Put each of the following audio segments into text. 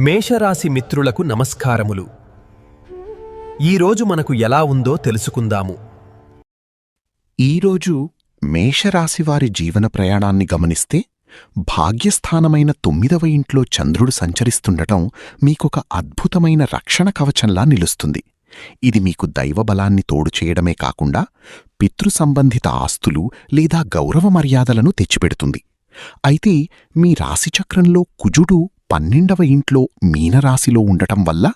మేషరాశి మిత్రులకు నమస్కారములు. ఈరోజు మనకు ఎలా ఉందో తెలుసుకుందాము. ఈరోజు మేషరాశివారి జీవన ప్రయాణాన్ని గమనిస్తే భాగ్యస్థానమైన 9వ ఇంట్లో చంద్రుడు సంచరిస్తుండటం మీకొక అద్భుతమైన రక్షణ కవచంలా నిలుస్తుంది. ఇది మీకు దైవబలాన్ని తోడు చేయడమే కాకుండా పితృసంబంధిత ఆస్తులు లేదా గౌరవ మర్యాదలను తెచ్చిపెడుతుంది. అయితే మీ రాశిచక్రంలో కుజుడు 12వ ఇంట్లో మీనరాశిలో ఉండటం వల్ల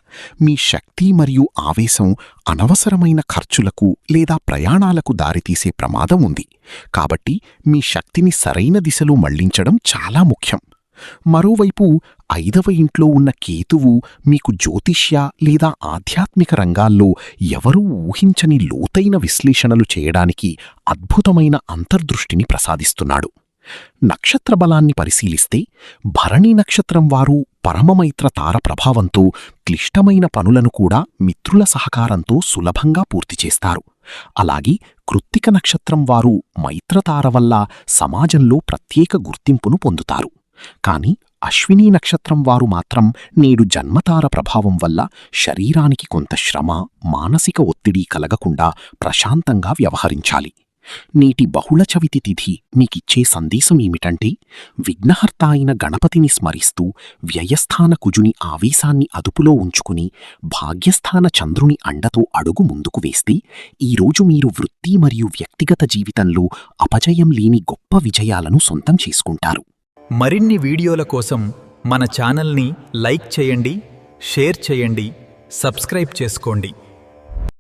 మీ శక్తి మరియు ఆవేశం అనవసరమైన ఖర్చులకు లేదా ప్రయాణాలకు దారితీసే ప్రమాదం ఉంది. కాబట్టి మీ శక్తిని సరైన దిశలో మళ్లించడం చాలా ముఖ్యం. మరోవైపు 5వ ఇంట్లో ఉన్న కేతువు మీకు జ్యోతిష్య లేదా ఆధ్యాత్మిక రంగాల్లో ఎవరూ ఊహించని లోతైన విశ్లేషణలు చేయడానికి అద్భుతమైన అంతర్దృష్టిని ప్రసాదిస్తున్నాడు. నక్షత్ర బలాన్ని పరిశీలిస్తే భరణి నక్షత్రం వారు పరమమైత్ర తార ప్రభావంతో క్లిష్టమైన పనులను కూడా మిత్రుల సహకారంతో సులభంగా పూర్తిచేస్తారు. అలాగే కృత్తిక నక్షత్రం వారు మైత్రతార వల్ల సమాజంలో ప్రత్యేక గుర్తింపును పొందుతారు. కాని అశ్వినీ నక్షత్రం వారు మాత్రం నేడు జన్మతార ప్రభావం వల్ల శరీరానికి కొంత శ్రమ, మానసిక ఒత్తిడి కలగకుండా ప్రశాంతంగా వ్యవహరించాలి. నేటి బహుళ చవితి తిథి మీకిచ్చే సందేశమేమిటంటే, విఘ్నహర్త అయిన గణపతిని స్మరిస్తూ వ్యయస్థాన కుజుని ఆవేశాన్ని అదుపులో ఉంచుకుని భాగ్యస్థాన చంద్రుని అండతో అడుగు ముందుకు వేస్తే ఈరోజు మీరు వృత్తి మరియు వ్యక్తిగత జీవితంలో అపజయం లేని గొప్ప విజయాలను సొంతం చేసుకుంటారు. మరిన్ని వీడియోల కోసం మన ఛానల్ని లైక్ చేయండి, షేర్ చేయండి, సబ్స్క్రైబ్ చేసుకోండి.